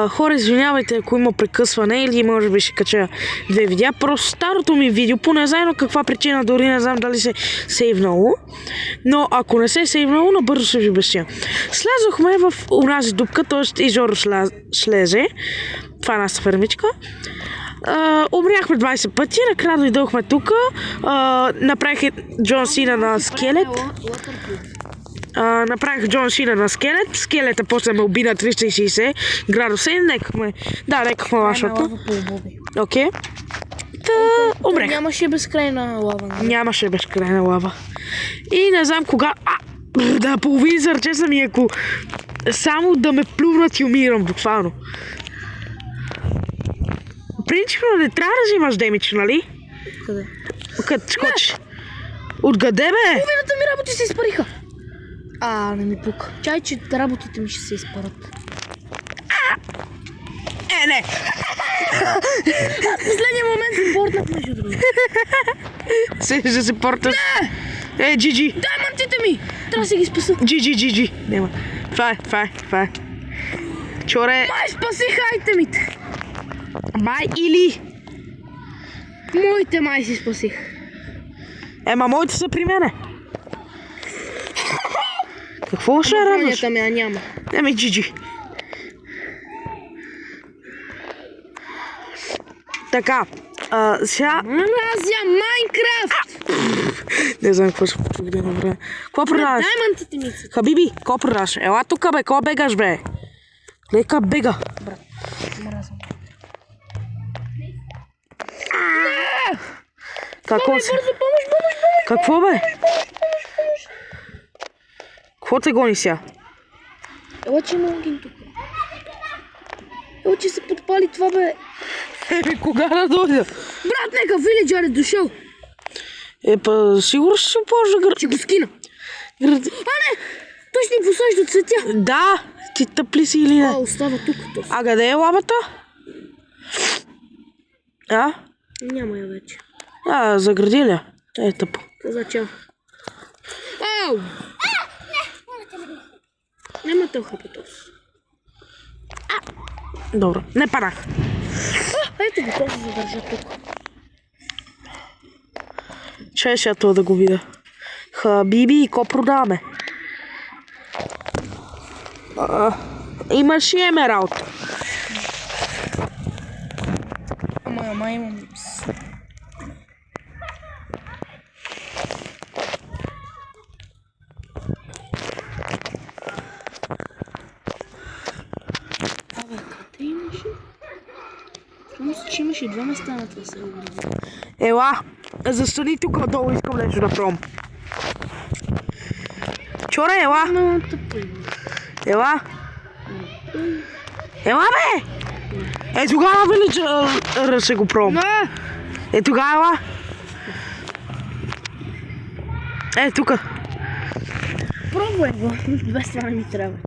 Хора, извинявайте, ако има прекъсване или може би ще кача 2 видеа. Просто старото ми видео, поне заедно каква причина, дори не знам дали се сейвнало. Но ако не се е сейвнало, набързо ще ви обясня. Слязохме в унази дупка, т.е. и Жоро слезе. Това е нашата фермичка. Умряхме 20 пъти, накрая дойдохме тук. Направих Джон Сина на скелет. Направих Джон Сина на скелет. Скелета после ме уби на 360 градуса и некахме. Да, некахме лашото. Окей. Умрех. Нямаше безкрайна лава. Нямаше безкрайна лава. И не знам кога... Да, половин сърче съм и ако... Само да ме плювнат и умирам, буквално. Принципно не трябва да взимаш демидж, нали? Къде? Къде скочиш? Откъде, бе? Половината ми работи се изпариха. Не ми пука. Чай, че работите ми ще се изпарат. Не! В последния момент се портнах между другото. Ще се порташ. Джиджи. Даймантите ми! Трябва да си ги спаса. Джиджи. Нема. Това е. Чоре. Май спасих айтемите. Май или... Моите май си спасих. Моите са при мене. Какво ще радваш? Бронята ме няма. Джиджи. Така. Сега... Мразя Майнкрафт! Не знам какво ще да направя. Какво продаваш? Даймантите ми са. Хабиби, какво продаваш? Ела тука, бе, какво бегаш, бе? Лека бега. Брат, мразя. Какво се? Помощ! Какво, бе? Какво те гони сега? Ела, че има огън тук. Ела, че се подпали това, бе. Кога да дойда? Брат, нека вилиджър е дошъл. Сигурно ще се опожда Ще го скина. Не! Той ще ни посажда цветя. Да, ти тъпли си или не? Остава тук. Къде е лавата? Няма я вече. Загради ли? Тъпо. Каза чао. Ау! Няма тълха по този. Добре, не падах. Ето го, този задържа тук. Чай сега това да го видя. Хабиби, ко продаваме? Имаш и емералд. Ама имам... Къде имаше? Мисля, че имаше 2 места на това село. Ела, застани тук долу, искам нещо да пробвам. Чоре, ела. Много тъпо. Ела, бе! Тогава вилиджър ще го пробвам. Тогава. Тука. Пробвай го. Без това не ми трябва.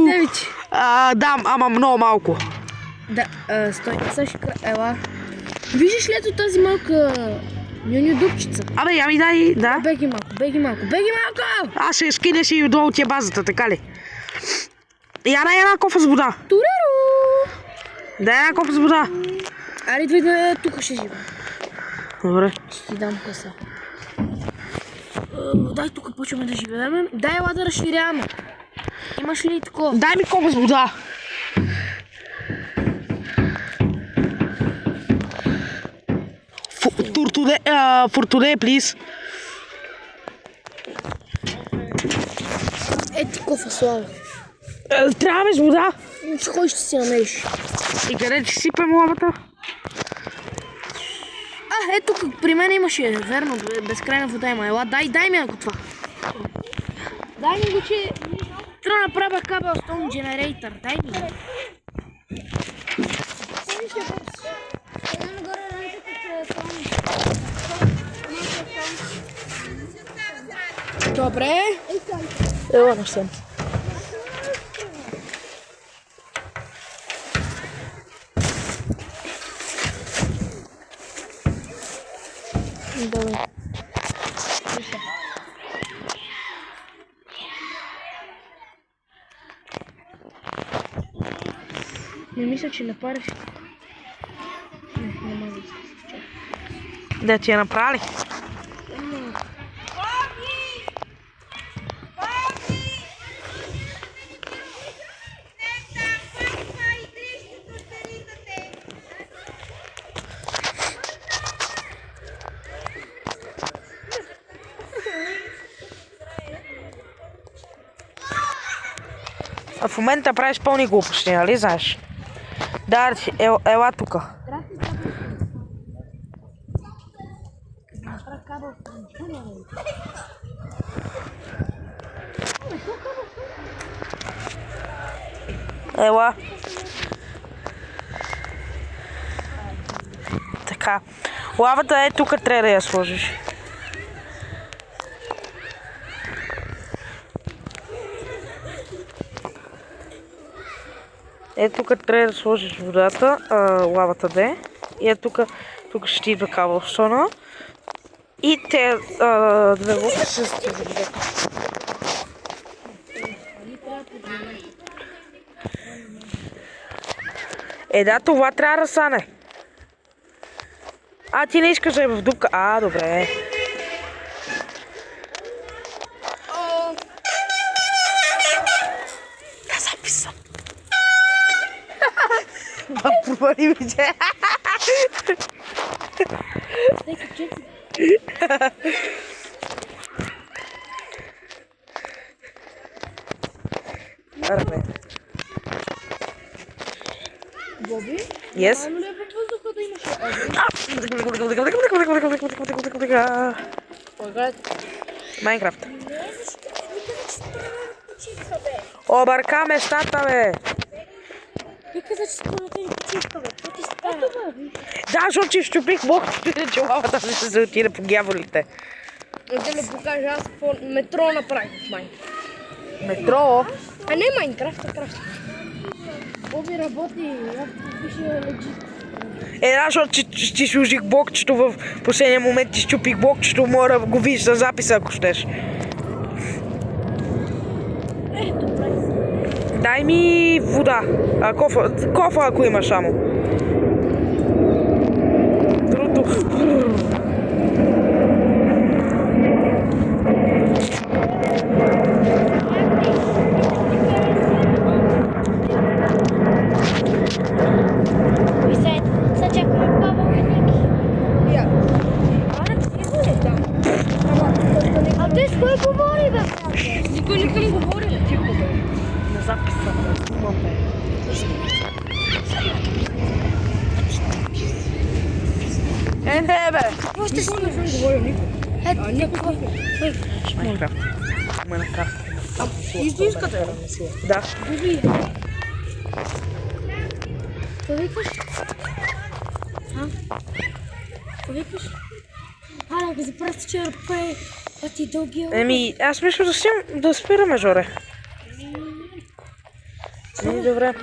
Девичи. Дам, ама много малко. Да, стой. Ела. Виждаш ли ето тази малка нюню дупчица? Я ми дай, да. Беги малко. Аз ще скинеш и долу тия базата, така ли? Дай една кофа с вода. Туреру! Дай една кофа с вода. Идвай тук ще жива. Добре. Ще ти дам къса. Дай тук почваме да живеем. Дай ела да разширяваме. Имаш ли такова? Дай ми кофа с вода. For today, please. Ети кофа слава. Трябва без вода. Кой ще си намериш? И къде ще сипем лавата? Ето тук при мен имаше, верно, безкрайна вода има. Ела, дай ми ако това. Дай ми го, че трябва да направя Cobblestone Generator. Дай ми го. Добре. Ела на съм. Добре. Не мисля, че не париш. Не мога да се. Да ти я направили? А в момента правиш пълни глупости, нали знаеш? Да, ела тука. Ела. Така. Лавата е тук, трябва да я сложиш. Е, тук трябва да сложиш водата, лавата де. И е тук ще ти идва каблстона. И те две луки ще се заведат. Е, да, това трябва да стане. А, ти не искаш да е в дупка. А, добре. Да, записам. Провали ми че. Арме. Боби? Yes. Ама ли е във въздуха да имаш? Майнкрафт. Обърка местата, бе. Ти каза, че спората ни почивка, бе. Какво ти става? Да, защото че щупих блокчето, че лавата ми се отиде по гяволите. Да ми покажа аз какво метро направих в Майнкрафт. Метро? А не Майнкрафт, а Крафт. Боби работи, пише legit. Е, да, защото ти служих блокчето в последния момент, ти щупих блокчето, мога да го видиш за записа, ако щеш. Добре. Дай ми вода. Кофа, ако имаш само. Другото. А ти с кой говори, бе? Никой не към говори, бе. Тихо, бе. Не записвам, да снимам, бе. Е, не, бе. Какво ще снимаш? Не съм говорил никой. Никой. Майнкрафт. Майнкрафт. Истинската? Да. Боби. Какво викаш? Какво викаш? Аля, за просто че ръпе, а ти дългия. Еми, аз мисля да спираме, Жоре. Добре.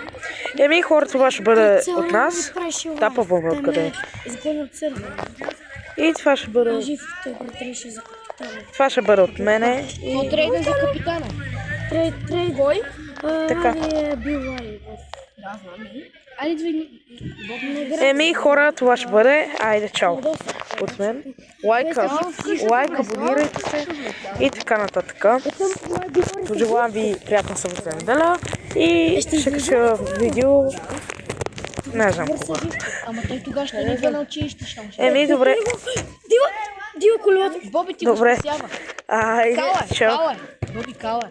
Еми, хора, това ще бъде от нас. Тапаваме откъде. Изгоня от сервера. И това ще бъде... Жив, той трябваше за капитана. Това ще бъде от мене. Но трейден за капитана. Трейд. Бой? Така. Ради е бил лай. Да, знам. Айде две... Еми, хора, това ще бъде. Айде, чао. От мен. Лайк, абонирайте се и така нататък. Пожелавам ви приятна събота неделя и ще кача видео. Не знам кога. Ама той тогава ще не идва на училище. Еми, добре. Дива колелото. Боби ти го Добре. спасява. Айде, чао. Боби кала.